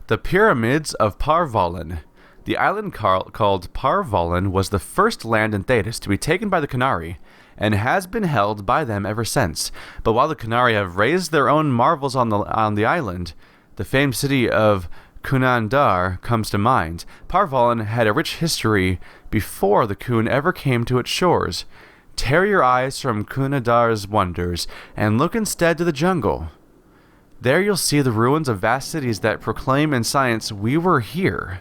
The Pyramids of Parvallen. The island called Parvallen was the first land in Thedas to be taken by the Qunari, and has been held by them ever since. But while the Qunari have raised their own marvels on the island, the famed city of Qunandar comes to mind. Parvallen had a rich history before the Qun ever came to its shores. Tear your eyes from Qunandar's wonders, and look instead to the jungle. There you'll see the ruins of vast cities that proclaim in science, "We were here."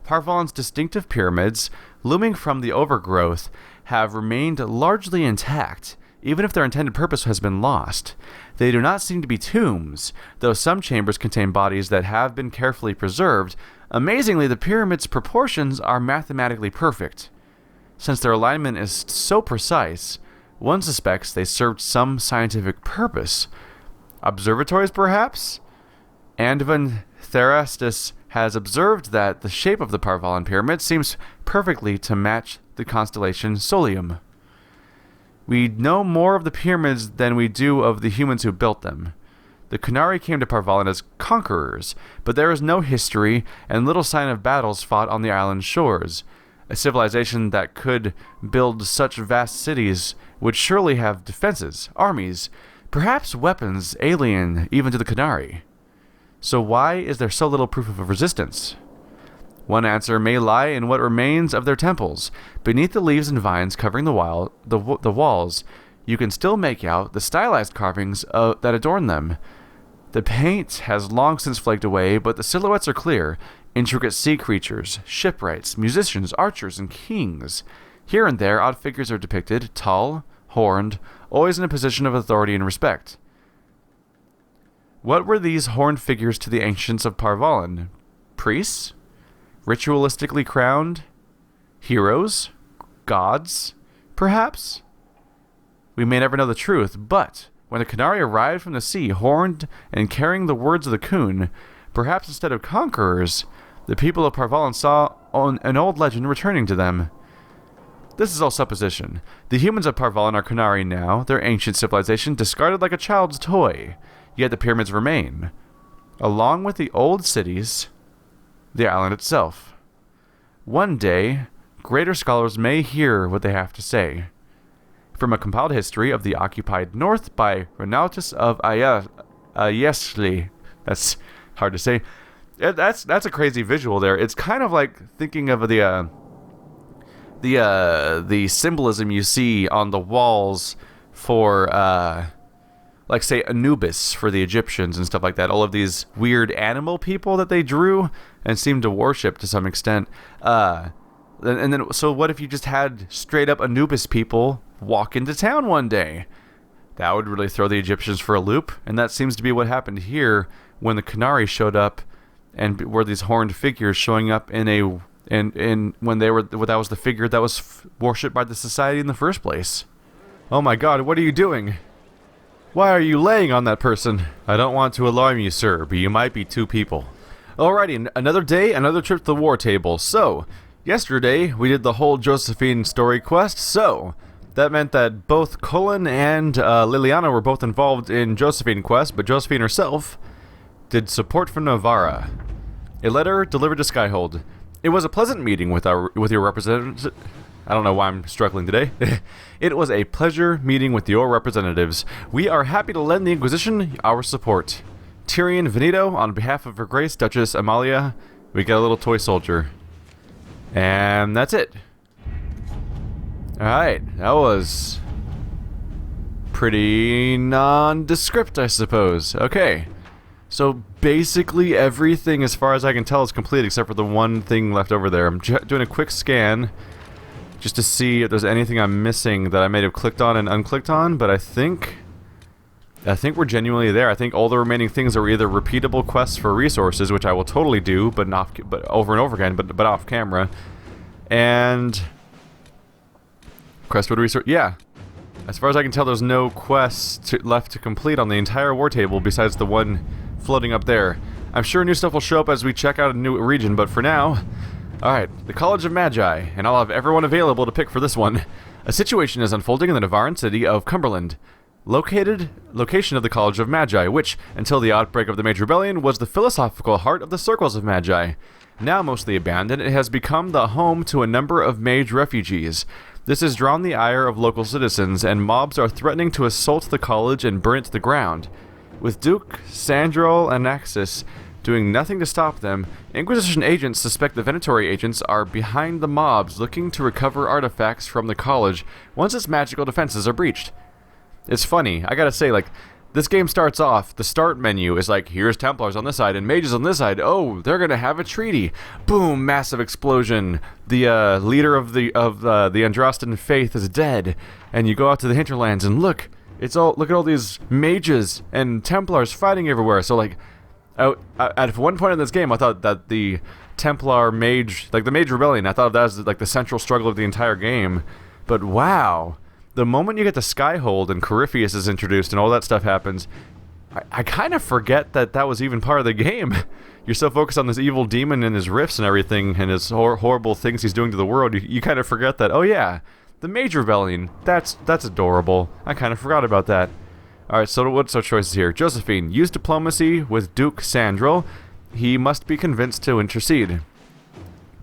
Parvallen's distinctive pyramids, looming from the overgrowth, have remained largely intact, even if their intended purpose has been lost. They do not seem to be tombs, though some chambers contain bodies that have been carefully preserved. Amazingly, the pyramid's proportions are mathematically perfect. Since their alignment is so precise, one suspects they served some scientific purpose. Observatories, perhaps? Andvan Therastus has observed that the shape of the Parvallen pyramid seems perfectly to match the constellation Solium. We know more of the pyramids than we do of the humans who built them. The Qunari came to Parvallen as conquerors, but there is no history and little sign of battles fought on the island's shores. A civilization that could build such vast cities would surely have defenses, armies, perhaps weapons alien even to the Qunari. So why is there so little proof of resistance? One answer may lie in what remains of their temples. Beneath the leaves and vines covering the walls, you can still make out the stylized carvings that adorn them. The paint has long since flaked away, but the silhouettes are clear. Intricate sea creatures, shipwrights, musicians, archers, and kings. Here and there, odd figures are depicted, tall, horned, always in a position of authority and respect. What were these horned figures to the ancients of Parvallen? Priests? Ritualistically crowned? Heroes? Gods? Perhaps? We may never know the truth, but when the Qunari arrived from the sea, horned and carrying the words of the Qun, perhaps instead of conquerors, the people of Parvallen saw an old legend returning to them. This is all supposition. The humans of Parvallen are Qunari now, their ancient civilization discarded like a child's toy, yet the pyramids remain. Along with the old cities, the island itself. One day, greater scholars may hear what they have to say. From a compiled history of the occupied north by Renautus of Ayesli. That's hard to say. That's a crazy visual there. It's kind of like thinking of the symbolism you see on the walls for like say Anubis for the Egyptians and stuff like that. All of these weird animal people that they drew and seemed to worship to some extent. And then so what if you just had straight up Anubis people walk into town one day? That would really throw the Egyptians for a loop, and that seems to be what happened here when the Qunari showed up and were these horned figures showing up when that was the figure that was worshipped by the society in the first place. Oh my god, what are you doing? Why are you laying on that person? I don't want to alarm you, sir, but you might be two people. Alrighty, another day, another trip to the war table. So, yesterday we did the whole Josephine story quest, so that meant that both Cullen and Liliana were both involved in Josephine quest, but Josephine herself did support from Navarra. A letter delivered to Skyhold. It was a pleasant meeting with your representatives. I don't know why I'm struggling today. It was a pleasure meeting with your representatives. We are happy to lend the Inquisition our support. Tyrion Veneto, on behalf of Her Grace Duchess Amalia, we get a little toy soldier. And that's it. Alright, that was pretty nondescript, I suppose. Okay. So basically everything, as far as I can tell, is complete except for the one thing left over there. I'm doing a quick scan just to see if there's anything I'm missing that I may have clicked on and unclicked on, but I think we're genuinely there. I think all the remaining things are either repeatable quests for resources, which I will totally do, but over and over again, but off camera, and Crestwood resource. Yeah. As far as I can tell, there's no quests left to complete on the entire war table besides the one floating up there. I'm sure new stuff will show up as we check out a new region, but for now... Alright, the College of Magi, and I'll have everyone available to pick for this one. A situation is unfolding in the Navaran city of Cumberland. location of the College of Magi, which, until the outbreak of the Mage Rebellion, was the philosophical heart of the Circles of Magi. Now mostly abandoned, it has become the home to a number of mage refugees. This has drawn the ire of local citizens, and mobs are threatening to assault the college and burn it to the ground. With Duke, Sandral, and Axis doing nothing to stop them, Inquisition agents suspect the Venatori agents are behind the mobs looking to recover artifacts from the college once its magical defenses are breached. It's funny, I gotta say, like, this game starts off, the start menu is like, here's Templars on this side and Mages on this side. Oh, they're gonna have a treaty. Boom, massive explosion. The leader of the Andrastan faith is dead. And you go out to the hinterlands and look at all these Mages and Templars fighting everywhere. So like, at one point in this game, I thought that the Templar Mage, like the Mage Rebellion, I thought that was like the central struggle of the entire game. But wow. The moment you get to Skyhold and Corypheus is introduced and all that stuff happens, I kind of forget that was even part of the game. You're so focused on this evil demon and his rifts and everything and his horrible things he's doing to the world, you kind of forget that, oh yeah, the Mage Rebellion, that's adorable. I kind of forgot about that. Alright, so what's our choices here? Josephine, use diplomacy with Duke Sandral. He must be convinced to intercede.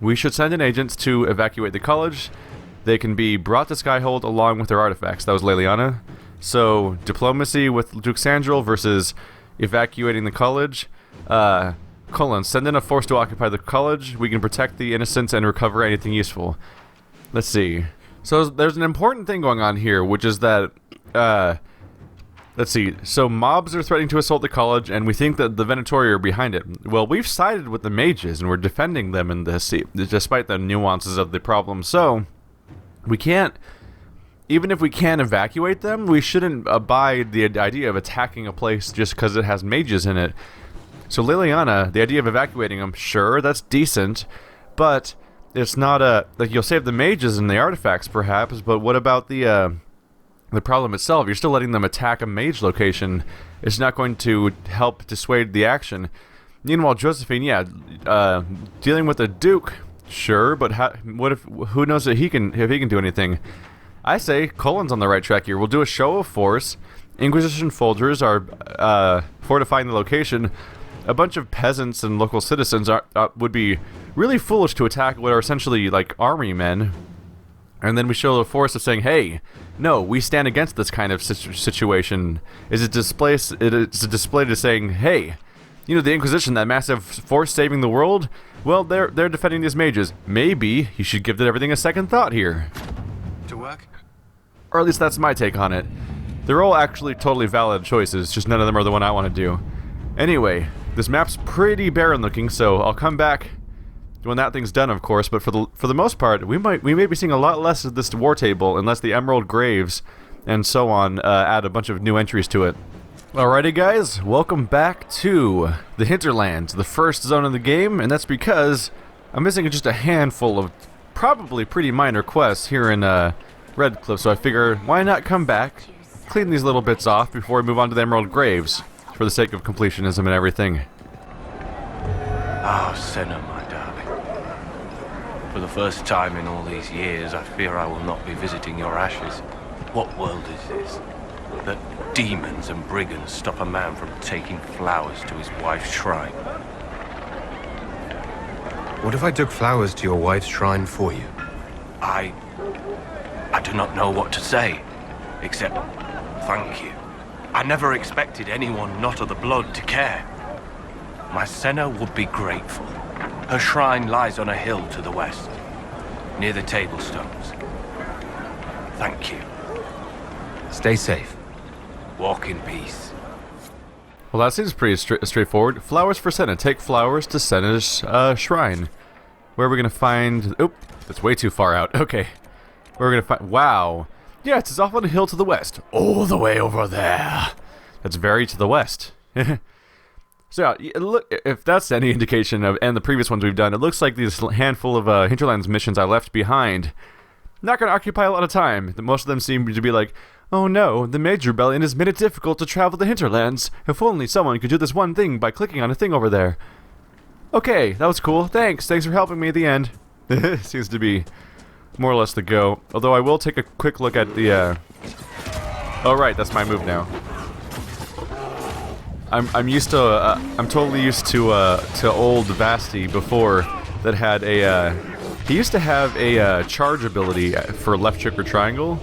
We should send in agents to evacuate the college. They can be brought to Skyhold along with their artifacts. That was Leliana. So, diplomacy with Duke Sandral versus evacuating the college. Send in a force to occupy the college. We can protect the innocents and recover anything useful. Let's see. So, there's an important thing going on here, which is that, let's see. So, mobs are threatening to assault the college, and we think that the Venatori are behind it. Well, we've sided with the mages, and we're defending them in this, despite the nuances of the problem. So, we can't, even if we can evacuate them, we shouldn't abide the idea of attacking a place just because it has mages in it. So Leliana, the idea of evacuating them, sure, that's decent, but it's not like, you'll save the mages and the artifacts perhaps, but what about the problem itself? You're still letting them attack a mage location. It's not going to help dissuade the action. Meanwhile, Josephine, yeah, dealing with the Duke, sure, but who knows if he can do anything? I say Cullen's on the right track here. We'll do a show of force. Inquisition soldiers are fortifying the location. A bunch of peasants and local citizens would be really foolish to attack what are essentially like army men. And then we show the force of saying, hey, no, we stand against this kind of situation. It's a display to saying, hey, you know, the Inquisition, that massive force saving the world, well, they're defending these mages. Maybe you should give everything a second thought here. To work? Or at least that's my take on it. They're all actually totally valid choices, just none of them are the one I want to do. Anyway, this map's pretty barren looking, so I'll come back when that thing's done, of course, but for the most part, we may be seeing a lot less of this war table unless the Emerald Graves and so on add a bunch of new entries to it. Alrighty guys, welcome back to the Hinterlands, the first zone of the game, and that's because I'm missing just a handful of probably pretty minor quests here in Redcliffe, so I figure why not come back, clean these little bits off before we move on to the Emerald Graves, for the sake of completionism and everything. Ah, Senna, my darling. For the first time in all these years, I fear I will not be visiting your ashes. What world is this? That demons and brigands stop a man from taking flowers to his wife's shrine. What if I took flowers to your wife's shrine for you? I do not know what to say, except thank you. I never expected anyone not of the blood to care. My Senna would be grateful. Her shrine lies on a hill to the west, near the tablstones. Thank you. Stay safe. Walk in peace. Well, that seems pretty straightforward. Flowers for Senna. Take flowers to Senna's shrine. Where are we going to find... Oop, that's way too far out. Okay. Where are we going to find... Wow. Yes, it's off on a hill to the west. All the way over there. That's very to the west. So, yeah, look, if that's any indication of, and the previous ones we've done, it looks like these handful of Hinterlands missions I left behind, not going to occupy a lot of time. Most of them seem to be like, oh no, the Mage Rebellion has made it difficult to travel the Hinterlands. If only someone could do this one thing by clicking on a thing over there. Okay, that was cool. Thanks for helping me at the end. Seems to be more or less the go. Although I will take a quick look at the Oh right, that's my move now. I'm used to I'm totally used to old Vasti before that had a he used to have a charge ability for left trigger triangle,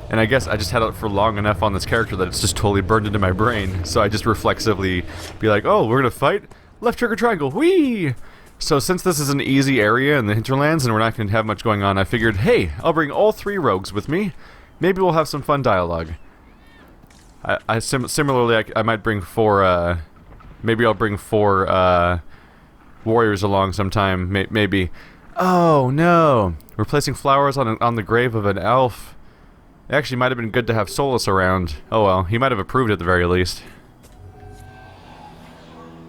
and I guess I just had it for long enough on this character that it's just totally burned into my brain. So I just reflexively be like, oh, we're gonna fight left trigger triangle, whee! So since this is an easy area in the hinterlands and we're not going to have much going on, I figured, hey, I'll bring all 3 rogues with me. Maybe we'll have some fun dialogue. Similarly, I might bring 4, maybe I'll bring 4 warriors along sometime, maybe. Oh no! We're placing flowers on the grave of an elf. It actually might have been good to have Solus around. Oh well, he might have approved at the very least.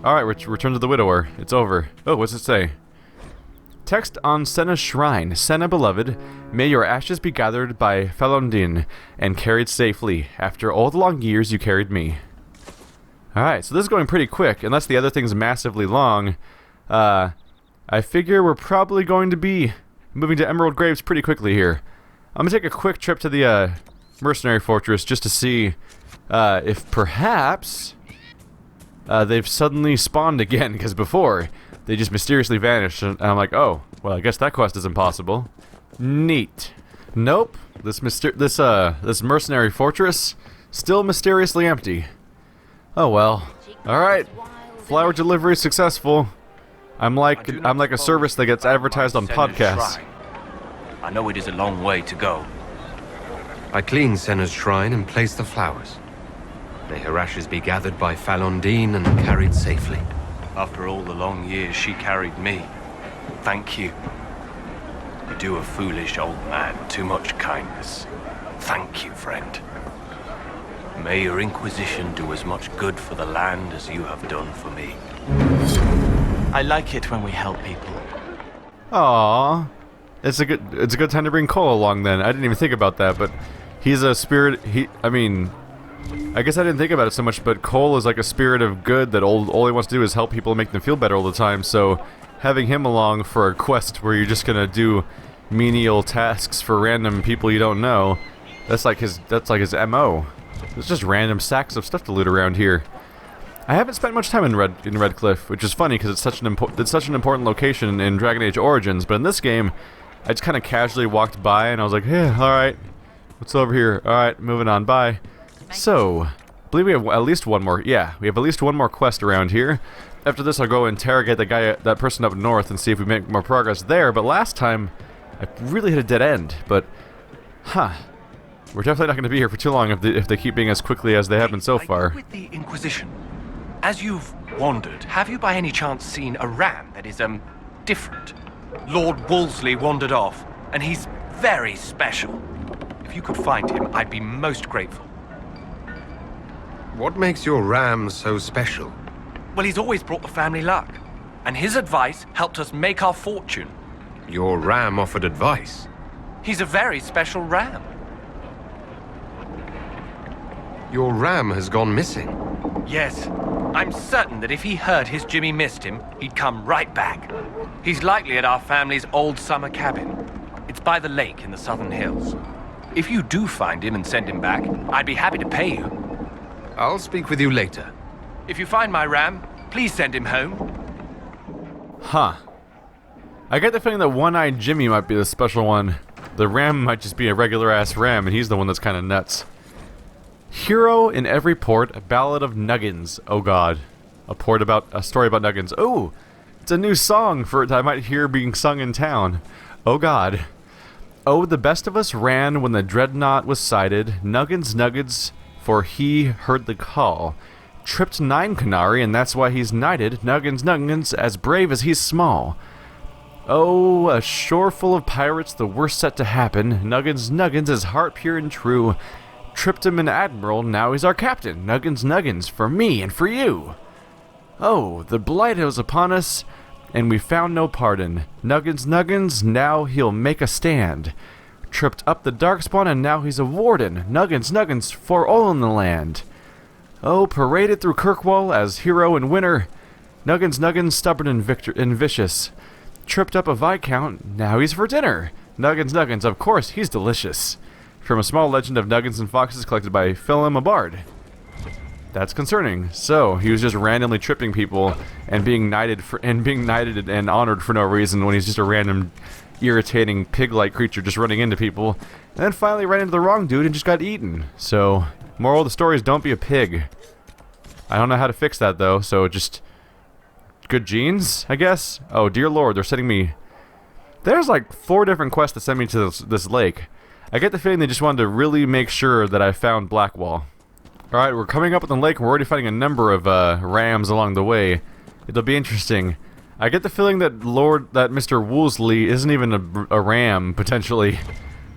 Alright, return to the Widower. It's over. Oh, what's it say? Text on Senna's shrine. Senna, beloved, may your ashes be gathered by Falondin and carried safely, after all the long years you carried me. Alright, so this is going pretty quick, unless the other thing's massively long. I figure we're probably going to be moving to Emerald Graves pretty quickly here. I'm gonna take a quick trip to the Mercenary Fortress just to see if perhaps they've suddenly spawned again, because before they just mysteriously vanished, and I'm like, oh, well, I guess that quest is impossible. Neat. Nope. This mercenary fortress still mysteriously empty. Oh well. All right. Flower delivery successful. I'm like a service that gets advertised on podcasts. I know it is a long way to go. I cleaned Senna's shrine and placed the flowers. May her ashes be gathered by Falondin and carried safely. After all the long years she carried me, thank you. You do a foolish old man too much kindness. Thank you, friend. May your Inquisition do as much good for the land as you have done for me. I like it when we help people. Aww. It's a good time to bring Cole along then. I didn't even think about that, but he's a spirit. I guess I didn't think about it so much, but Cole is like a spirit of good that all he wants to do is help people and make them feel better all the time, so having him along for a quest where you're just gonna do menial tasks for random people you don't know, that's like his MO. There's just random sacks of stuff to loot around here. I haven't spent much time in Redcliffe, which is funny because it's such an important location in Dragon Age Origins, but in this game, I just kind of casually walked by and I was like, yeah, alright, what's over here? Alright, moving on, bye. So, I believe we have at least one more. Yeah, we have at least one more quest around here. After this, I'll go interrogate that person up north and see if we make more progress there. But last time, I really hit a dead end. But, we're definitely not going to be here for too long if they keep being as quickly as they have been so far. With the Inquisition, as you've wandered, have you by any chance seen a ram that is different? Lord Wolseley wandered off, and he's very special. If you could find him, I'd be most grateful. What makes your ram so special? Well, he's always brought the family luck, and his advice helped us make our fortune. Your ram offered advice? He's a very special ram. Your ram has gone missing. Yes, I'm certain that if he heard his Jimmy missed him, he'd come right back. He's likely at our family's old summer cabin. It's by the lake in the southern hills. If you do find him and send him back, I'd be happy to pay you. I'll speak with you later. If you find my ram, please send him home. Huh. I get the feeling that One-Eyed Jimmy might be the special one. The ram might just be a regular-ass ram, and he's the one that's kind of nuts. Hero in every port, a ballad of Nuggins. Oh god. A story about Nuggins. Oh! It's a new song that I might hear being sung in town. Oh god. Oh, the best of us ran when the dreadnought was sighted. Nuggins, Nuggins, for he heard the call. Tripped 9 Qunari, and that's why he's knighted. Nuggins, Nuggins, as brave as he's small. Oh, a shore full of pirates, the worst set to happen. Nuggins, Nuggins, his heart pure and true. Tripped him an admiral, now he's our captain. Nuggins, Nuggins, for me and for you. Oh, the blight was upon us, and we found no pardon. Nuggins, Nuggins, now he'll make a stand. Tripped up the darkspawn, and now he's a warden. Nuggins, Nuggins, for all in the land. Oh, paraded through Kirkwall as hero and winner. Nuggins, Nuggins, stubborn and vicious. Tripped up a viscount, now he's for dinner. Nuggins, Nuggins, of course he's delicious. from a small legend of nuggets and foxes collected by Philem a bard. That's concerning. So he was just randomly tripping people and being knighted and honored for no reason when he's just a random, irritating pig-like creature just running into people, and then finally ran into the wrong dude and just got eaten. So, moral of the story is don't be a pig. I don't know how to fix that though. So just good genes, I guess. Oh dear lord, they're sending me. There's like 4 different quests that send me to this lake. I get the feeling they just wanted to really make sure that I found Blackwall. Alright, we're coming up with the lake and we're already fighting a number of rams along the way. It'll be interesting. I get the feeling that Mr. Woolsey isn't even a ram, potentially.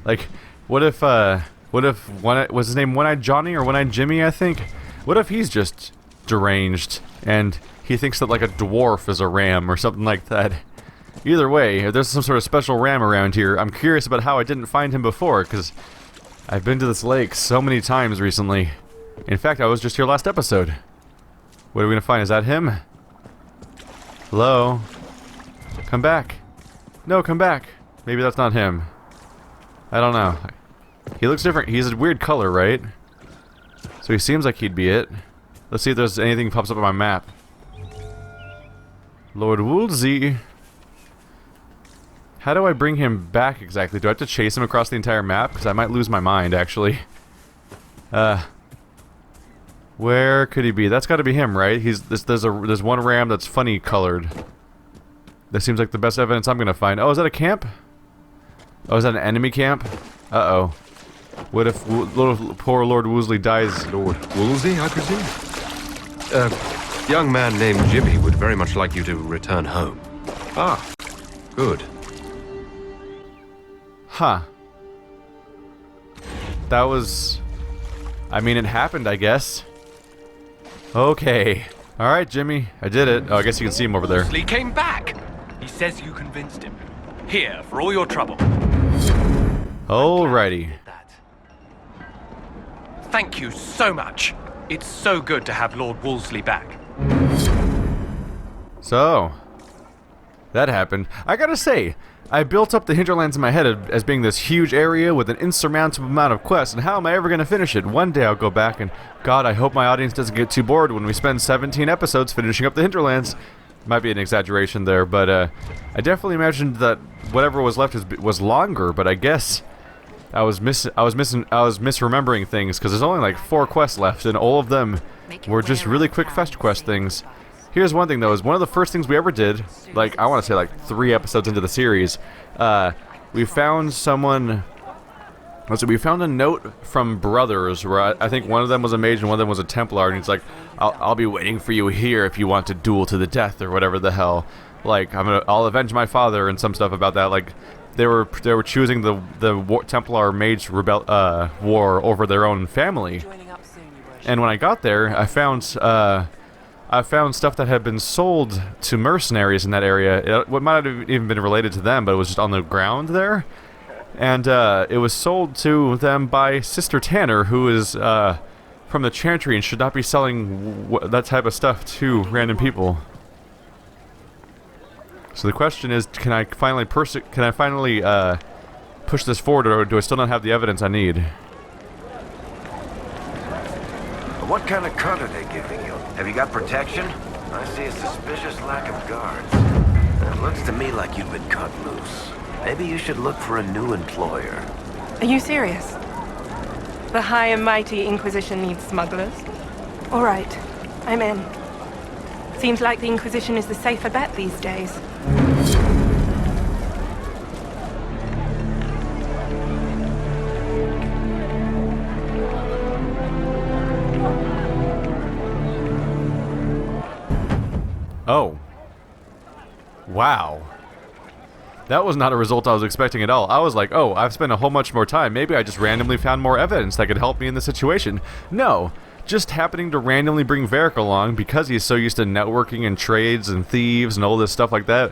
Like, what if was his name One-Eyed Johnny or One-Eyed Jimmy, I think? What if he's just deranged and he thinks that like a dwarf is a ram or something like that? Either way, if there's some sort of special ram around here, I'm curious about how I didn't find him before, because I've been to this lake so many times recently. In fact, I was just here last episode. What are we gonna find? Is that him? Hello? Come back. No, come back. Maybe that's not him. I don't know. He looks different. He's a weird color, right? So he seems like he'd be it. Let's see if there's anything that pops up on my map. Lord Woolsey. How do I bring him back exactly? Do I have to chase him across the entire map? Because I might lose my mind, actually. Where could he be? That's got to be him, right? There's one ram that's funny colored. That seems like the best evidence I'm gonna find. Oh, is that a camp? Oh, is that an enemy camp? Uh-oh. What if poor Lord Woolsey dies? Lord Woolsey, I presume? A young man named Jimmy would very much like you to return home. Ah, good. Huh. That was... I mean, it happened, I guess. Okay. Alright, Jimmy. I did it. Oh, I guess you can see him over there. He came back! He says you convinced him. Here, for all your trouble. Alrighty. Thank you so much. It's so good to have Lord Woolsey back. So, that happened. I gotta say, I built up the Hinterlands in my head as being this huge area with an insurmountable amount of quests, and how am I ever gonna finish it? One day I'll go back and, God, I hope my audience doesn't get too bored when we spend 17 episodes finishing up the Hinterlands. Might be an exaggeration there, but I definitely imagined that whatever was left was longer, but I guess I was misremembering things, because there's only like 4 quests left, and all of them were just really quick fetch quest things. Here's one thing though, is one of the first things we ever did, like, I want to say like 3 episodes into the series, we found someone, we found a note from brothers, where I think one of them was a mage and one of them was a Templar, and he's like, I'll be waiting for you here if you want to duel to the death, or whatever the hell. Like, I'll avenge my father, and some stuff about that, like, they were choosing the Templar Mage war over their own family. And when I got there, I found stuff that had been sold to mercenaries in that area. What might have even been related to them, but it was just on the ground there. And it was sold to them by Sister Tanner, who is from the Chantry and should not be selling that type of stuff to random people. So the question is, can I finally push this forward, or do I still not have the evidence I need? What kind of cut are they giving you? Have you got protection? I see a suspicious lack of guards. It looks to me like you've been cut loose. Maybe you should look for a new employer. Are you serious? The high and mighty Inquisition needs smugglers? All right, I'm in. Seems like the Inquisition is the safer bet these days. Oh. Wow. That was not a result I was expecting at all. I was like, oh, I've spent a whole bunch more time. Maybe I just randomly found more evidence that could help me in the situation. No. Just happening to randomly bring Varric along because he's so used to networking and trades and thieves and all this stuff like that.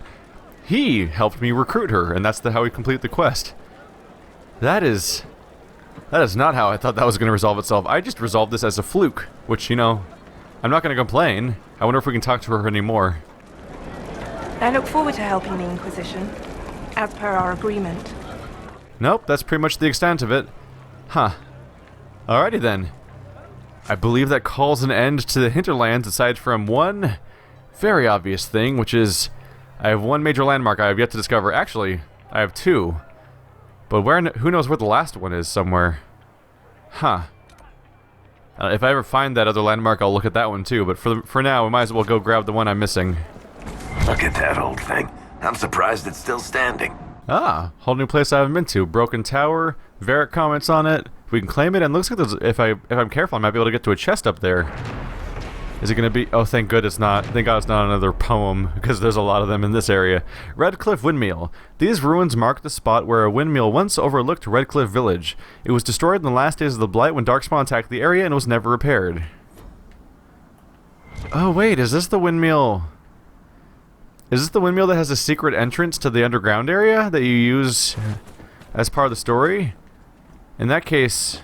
He helped me recruit her, and that's how we complete the quest. That is not how I thought that was going to resolve itself. I just resolved this as a fluke, which, you know, I'm not going to complain. I wonder if we can talk to her anymore. I look forward to helping the Inquisition, as per our agreement. Nope, that's pretty much the extent of it. Huh. Alrighty then. I believe that calls an end to the hinterlands aside from one very obvious thing, which is I have one major landmark I have yet to discover. Actually, I have two. But who knows where the last one is somewhere. Huh. If I ever find that other landmark, I'll look at that one too, but for now, we might as well go grab the one I'm missing. Look at that old thing. I'm surprised it's still standing. Ah, whole new place I haven't been to. Broken tower, Varric comments on it. We can claim it, and looks like there's, if I'm careful, I might be able to get to a chest up there. Is it gonna be? Oh, thank God it's not. Thank God it's not another poem, because there's a lot of them in this area. Red Cliff Windmill. These ruins mark the spot where a windmill once overlooked Red Cliff Village. It was destroyed in the last days of the Blight when Darkspawn attacked the area and was never repaired. Oh wait, is this the windmill? Is this the windmill that has a secret entrance to the underground area that you use as part of the story? In that case,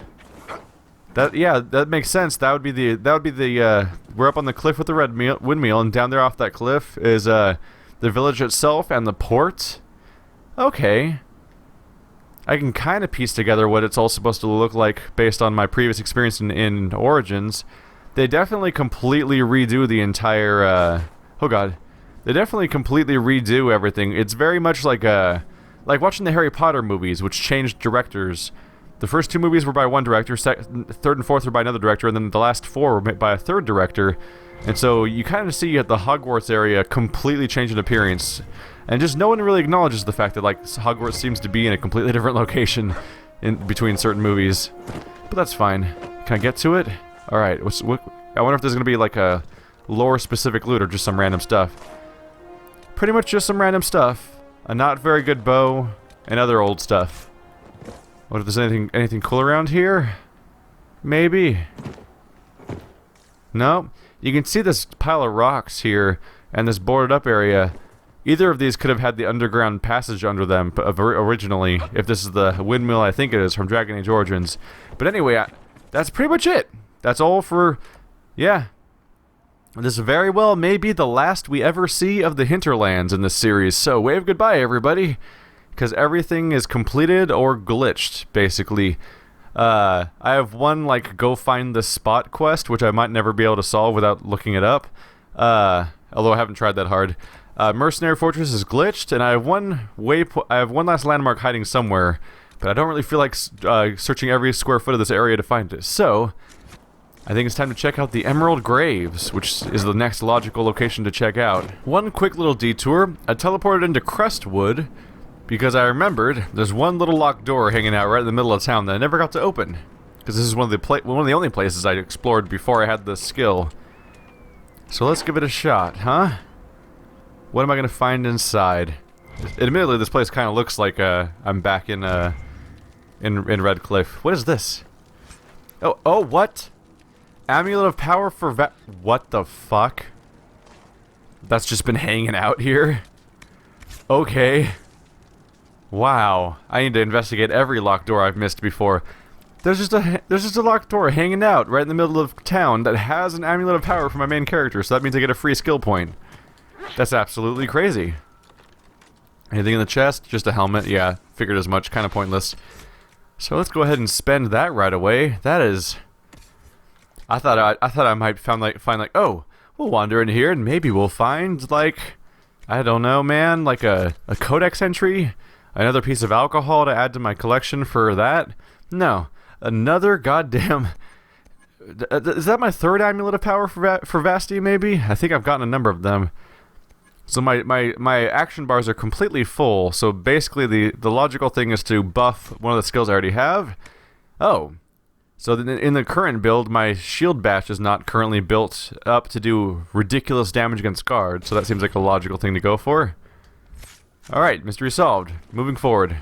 that makes sense. That would be the we're up on the cliff with the windmill, and down there off that cliff is the village itself and the port. Okay. I can kind of piece together what it's all supposed to look like based on my previous experience in Origins. They definitely completely redo the entire oh god. They definitely completely redo everything. It's very much like watching the Harry Potter movies, which changed directors. The first two movies were by one director, third and fourth were by another director, and then the last four were made by a third director. And so you kind of see at the Hogwarts area completely change in appearance. And just no one really acknowledges the fact that like Hogwarts seems to be in a completely different location in between certain movies. But that's fine. Can I get to it? Alright, I wonder if there's going to be like a lore-specific loot or just some random stuff. Pretty much just some random stuff. A not very good bow, and other old stuff. What if there's anything cool around here? Maybe. No? You can see this pile of rocks here, and this boarded up area. Either of these could have had the underground passage under them originally, if this is the windmill I think it is from Dragon Age Origins. But anyway, that's pretty much it. That's all for... yeah. This very well may be the last we ever see of the hinterlands in this series, so wave goodbye, everybody. Because everything is completed or glitched, basically. I have one, like, go find the spot quest, which I might never be able to solve without looking it up. Although I haven't tried that hard. Mercenary Fortress is glitched, and I have one last landmark hiding somewhere, but I don't really feel like searching every square foot of this area to find it. So, I think it's time to check out the Emerald Graves, which is the next logical location to check out. One quick little detour. I teleported into Crestwood, because I remembered there's one little locked door hanging out right in the middle of town that I never got to open. Because this is one of the only places I explored before I had the skill. So let's give it a shot, huh? What am I going to find inside? Admittedly, this place kind of looks like I'm back in Red Cliff. What is this? Oh, what? Amulet of Power for what the fuck? That's just been hanging out here? Okay. Wow. I need to investigate every locked door I've missed before. There's just a locked door hanging out right in the middle of town that has an Amulet of Power for my main character, so that means I get a free skill point. That's absolutely crazy. Anything in the chest? Just a helmet. Yeah, figured as much. Kind of pointless. So let's go ahead and spend that right away. That is... I thought I might find like oh, we'll wander in here and maybe we'll find like, I don't know, man, like a codex entry, another piece of alcohol to add to my collection for that. No, another goddamn. Is that my third Amulet of Power for Vasti? Maybe I think I've gotten a number of them. So my action bars are completely full. So basically the logical thing is to buff one of the skills I already have. Oh. So in the current build, my shield bash is not currently built up to do ridiculous damage against guards, so that seems like a logical thing to go for. Alright, mystery solved. Moving forward.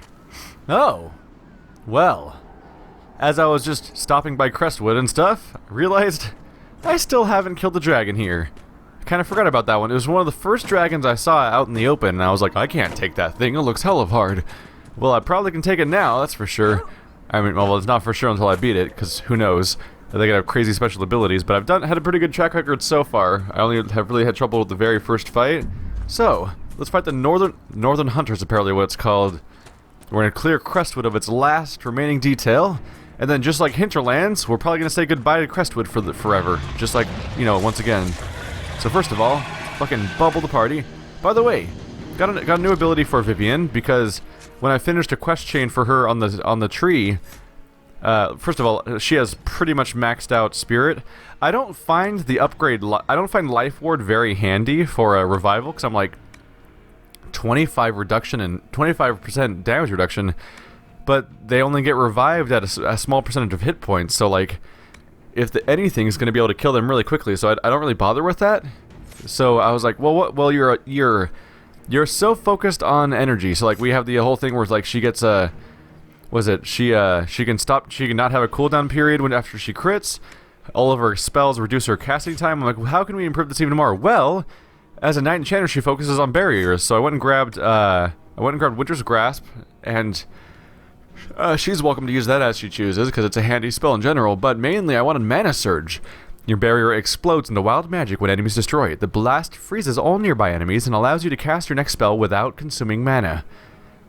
Oh. Well. As I was just stopping by Crestwood and stuff, I realized I still haven't killed the dragon here. I kind of forgot about that one. It was one of the first dragons I saw out in the open, and I was like, I can't take that thing, it looks hell of hard. Well, I probably can take it now, that's for sure. I mean, well, it's not for sure until I beat it, because who knows? I think I have crazy special abilities, but I've had a pretty good track record so far. I only have really had trouble with the very first fight. So, let's fight the Northern Hunters, apparently what it's called. We're going to clear Crestwood of its last remaining detail, And then just like Hinterlands, we're probably going to say goodbye to Crestwood for forever. Just like, you know, once again. So first of all, fucking bubble the party. By the way, got a new ability for Vivian, because when I finished a quest chain for her on the tree, first of all, she has pretty much maxed out spirit. I don't find the upgrade, I don't find Life Ward very handy for a revival, because I'm like 25 reduction and 25% damage reduction, but they only get revived at a small percentage of hit points, so like, if anything's going to be able to kill them really quickly, so I don't really bother with that. So I was like, well, what? Well, you're so focused on energy. So like, we have the whole thing where like she gets a, she can not have a cooldown period after she crits. All of her spells reduce her casting time. I'm like, well, how can we improve this even more? Well, as a Knight Enchanter, she focuses on barriers. So I went and grabbed Winter's Grasp, and she's welcome to use that as she chooses, because it's a handy spell in general, but mainly I wanted Mana Surge. Your barrier explodes into wild magic when enemies destroy it. The blast freezes all nearby enemies and allows you to cast your next spell without consuming mana.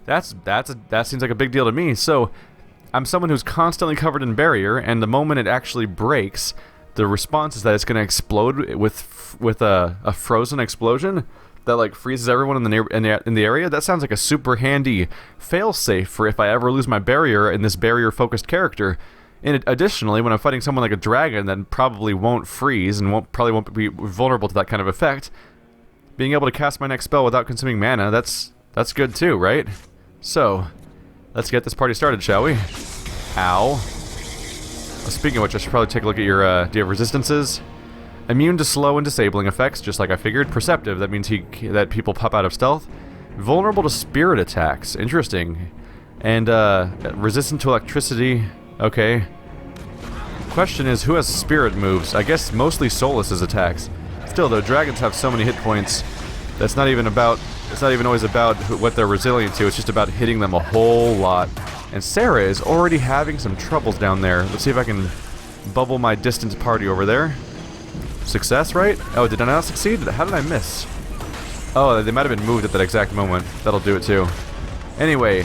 That seems like a big deal to me, so I'm someone who's constantly covered in barrier, and the moment it actually breaks, the response is that it's going to explode with a frozen explosion that like freezes everyone in the area. That sounds like a super handy failsafe for if I ever lose my barrier in this barrier-focused character. And additionally, when I'm fighting someone like a dragon that probably won't freeze and probably won't be vulnerable to that kind of effect, being able to cast my next spell without consuming mana, that's good too, right? So, let's get this party started, shall we? Ow. Speaking of which, I should probably take a look at your, do you have resistances? Immune to slow and disabling effects, just like I figured. Perceptive, that means that people pop out of stealth. Vulnerable to spirit attacks, interesting. And, resistant to electricity, okay. Question is, who has spirit moves? I guess mostly Solus's attacks. Still, though, dragons have so many hit points, it's not even always about what they're resilient to, it's just about hitting them a whole lot. And Sarah is already having some troubles down there. Let's see if I can bubble my distant party over there. Success, right? Oh, did I not succeed? How did I miss? Oh, they might have been moved at that exact moment. That'll do it too. Anyway,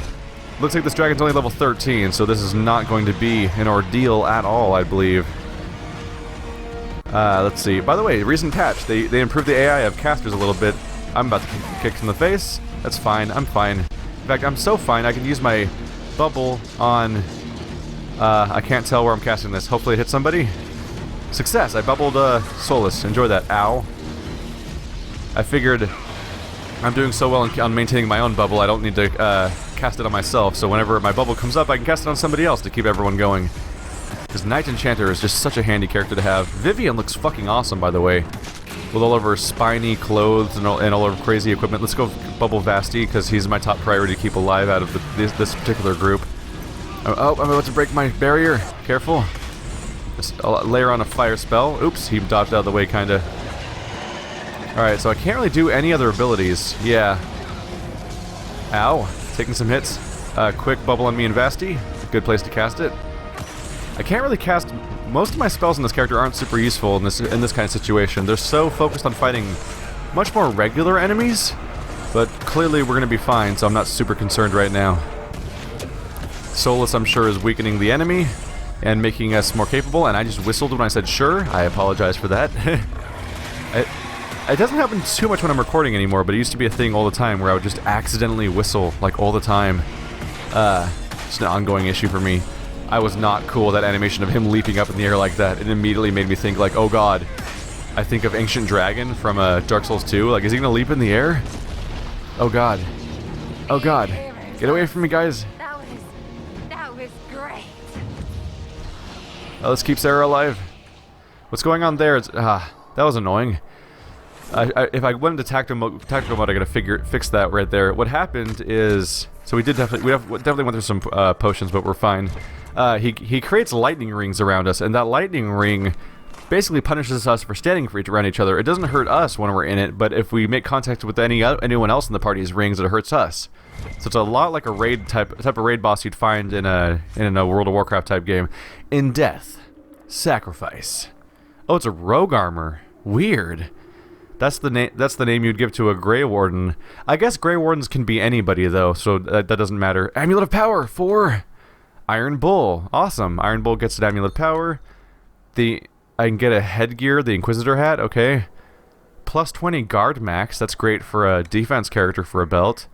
looks like this dragon's only level 13, so this is not going to be an ordeal at all, I believe. Let's see. By the way, recent patch, they improved the AI of casters a little bit. I'm about to get kicked in the face. That's fine. I'm fine. In fact, I'm so fine I can use my bubble on... I can't tell where I'm casting this. Hopefully it hits somebody. Success! I bubbled Solus. Enjoy that. Ow. I figured I'm doing so well on maintaining my own bubble, I don't need to cast it on myself, so whenever my bubble comes up, I can cast it on somebody else to keep everyone going. Because Knight Enchanter is just such a handy character to have. Vivian looks fucking awesome, by the way. With all of her spiny clothes and all of her crazy equipment. Let's go bubble Vasti, because he's my top priority to keep alive out of this particular group. Oh, I'm about to break my barrier. Careful. Just layer on a fire spell. Oops, he dodged out of the way, kinda. Alright, so I can't really do any other abilities. Yeah. Ow. Taking some hits. Quick bubble on me and Vasti. Good place to cast it. I can't really cast... Most of my spells in this character aren't super useful in this kind of situation. They're so focused on fighting much more regular enemies, but clearly we're going to be fine, so I'm not super concerned right now. Solus, I'm sure, is weakening the enemy and making us more capable, and I just whistled when I said sure. I apologize for that. It doesn't happen too much when I'm recording anymore, but it used to be a thing all the time where I would just accidentally whistle, like, all the time. It's an ongoing issue for me. I was not cool with that animation of him leaping up in the air like that. It immediately made me think, like, oh god. I think of Ancient Dragon from Dark Souls 2. Like, is he gonna leap in the air? Oh god. Oh god. Get away from me, guys. That was great. Let's keep Sarah alive. What's going on there? That was annoying. If I went into tactical mode, I gotta fix that right there. What happened is, so we definitely went through some potions, but we're fine. He creates lightning rings around us, and that lightning ring basically punishes us for standing around each other. It doesn't hurt us when we're in it, but if we make contact with anyone else in the party's rings, it hurts us. So it's a lot like a raid type of raid boss you'd find in a World of Warcraft type game. In death, sacrifice. Oh, it's a rogue armor. Weird. That's the name you'd give to a Grey Warden. I guess Grey Wardens can be anybody though, so that doesn't matter. Amulet of Power 4. Iron Bull. Awesome. Iron Bull gets an amulet power. I can get a headgear, the Inquisitor hat. Okay. Plus 20 guard max. That's great for a defense character for a belt.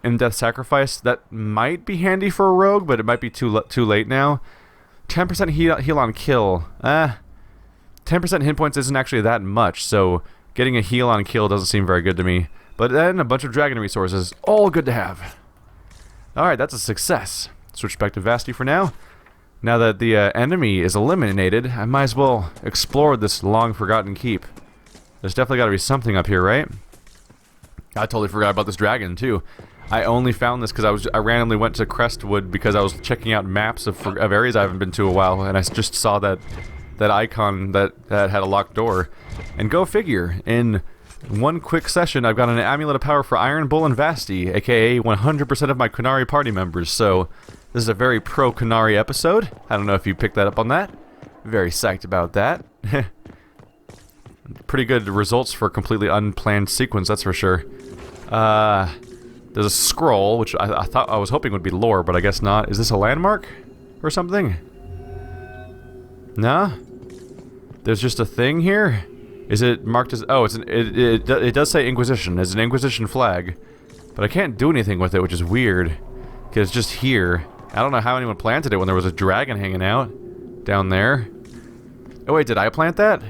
In-death sacrifice. That might be handy for a rogue, but it might be too late now. 10% heal on kill. 10% hit points isn't actually that much, so getting a heal on kill doesn't seem very good to me. But then a bunch of dragon resources. All good to have. Alright, that's a success. Switch back to Vasti for now. Now that the enemy is eliminated, I might as well explore this long-forgotten keep. There's definitely got to be something up here, right? I totally forgot about this dragon, too. I only found this because I randomly went to Crestwood because I was checking out maps of areas I haven't been to in a while, and I just saw that icon that had a locked door. And go figure, in one quick session, I've got an amulet of power for Iron Bull and Vasti, aka 100% of my Qunari party members, so this is a very pro-Qunari episode. I don't know if you picked that up on that. Very psyched about that. Pretty good results for a completely unplanned sequence, that's for sure. There's a scroll, which I was hoping would be lore, but I guess not. Is this a landmark? Or something? Nah? There's just a thing here? Is it marked as... Oh, it does say Inquisition. It's an Inquisition flag. But I can't do anything with it, which is weird. Because it's just here. I don't know how anyone planted it when there was a dragon hanging out down there. Oh wait, did I plant that?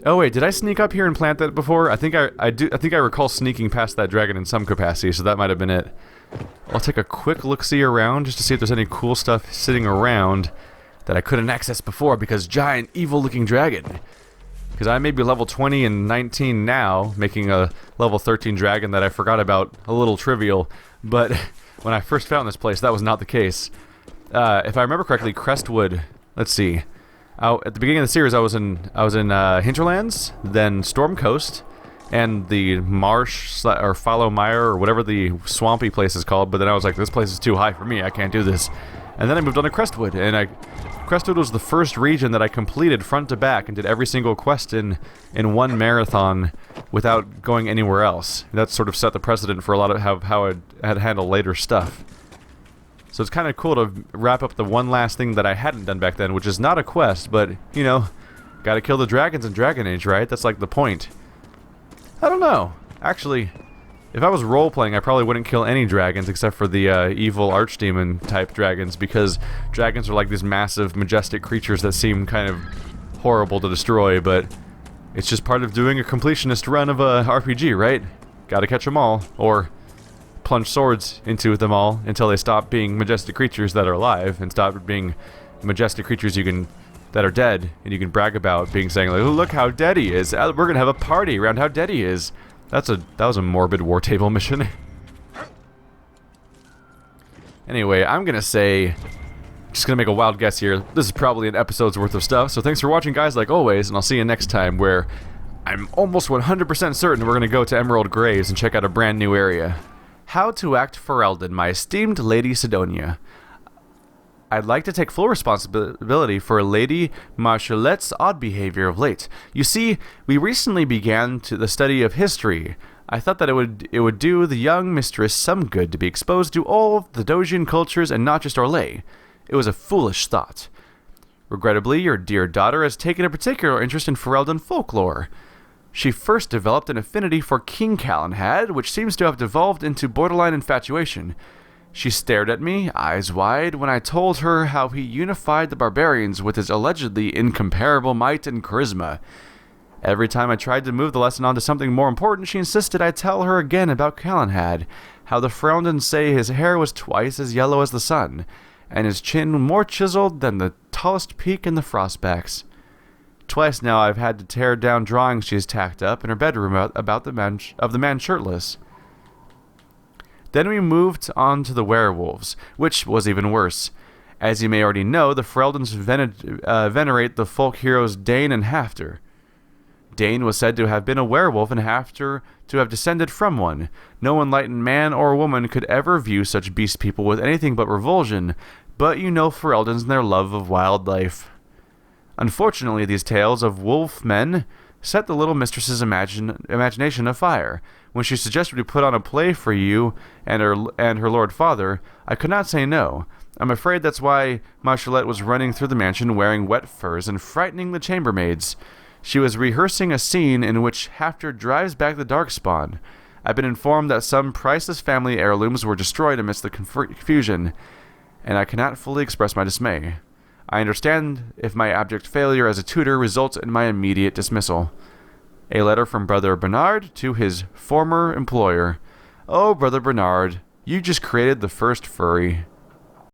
Oh wait, did I sneak up here and plant that before? I think I think I recall sneaking past that dragon in some capacity, so that might have been it. I'll take a quick look-see around just to see if there's any cool stuff sitting around that I couldn't access before because giant evil-looking dragon. Because I may be level 20 and 19 now, making a level 13 dragon that I forgot about a little trivial, but when I first found this place, that was not the case. If I remember correctly, Crestwood, let's see. At the beginning of the series, I was in Hinterlands, then Storm Coast, and the Marsh or Fallow Mire or whatever the swampy place is called. But then I was like, this place is too high for me. I can't do this. And then I moved on to Crestwood, and Crestwood was the first region that I completed front to back and did every single quest in one marathon without going anywhere else. That sort of set the precedent for a lot of how I had handled later stuff. So it's kind of cool to wrap up the one last thing that I hadn't done back then, which is not a quest, but, you know, gotta kill the dragons in Dragon Age, right? That's like the point. I don't know. Actually, if I was role-playing, I probably wouldn't kill any dragons except for the evil archdemon-type dragons, because dragons are like these massive, majestic creatures that seem kind of horrible to destroy, but it's just part of doing a completionist run of a RPG, right? Gotta catch them all, or plunge swords into them all until they stop being majestic creatures that are alive and stop being majestic creatures that are dead and you can brag about saying like, oh, look how dead he is. We're gonna have a party around how dead he is. That was a morbid war table mission. Anyway, I'm gonna say, just gonna make a wild guess here. This is probably an episode's worth of stuff. So thanks for watching, guys, like always, and I'll see you next time where I'm almost 100% certain we're gonna go to Emerald Graves and check out a brand new area. How to act Ferelden, my esteemed Lady Sidonia. I'd like to take full responsibility for Lady Marchelette's odd behavior of late. You see, we recently began the study of history. I thought that it would do the young mistress some good to be exposed to all the Dojian cultures and not just Orlais. It was a foolish thought. Regrettably, your dear daughter has taken a particular interest in Ferelden folklore. She first developed an affinity for King Calenhad, which seems to have devolved into borderline infatuation. She stared at me, eyes wide, when I told her how he unified the barbarians with his allegedly incomparable might and charisma. Every time I tried to move the lesson on to something more important, she insisted I tell her again about Calenhad, how the Ferelden say his hair was twice as yellow as the sun, and his chin more chiseled than the tallest peak in the Frostbacks. Twice now I've had to tear down drawings she has tacked up in her bedroom about the man shirtless. Then we moved on to the werewolves, which was even worse. As you may already know, the Fereldens venerate the folk heroes Dane and Hafter. Dane was said to have been a werewolf and Hafter to have descended from one. No enlightened man or woman could ever view such beast people with anything but revulsion, but you know Fereldens and their love of wildlife. Unfortunately, these tales of wolf men set the little mistress's imagination afire. When she suggested we put on a play for you and her lord father, I could not say no. I'm afraid that's why Marchelette was running through the mansion wearing wet furs and frightening the chambermaids. She was rehearsing a scene in which Hafter drives back the Darkspawn. I've been informed that some priceless family heirlooms were destroyed amidst the confusion, and I cannot fully express my dismay. I understand if my abject failure as a tutor results in my immediate dismissal. A letter from Brother Bernard to his former employer. Oh, Brother Bernard, you just created the first furry.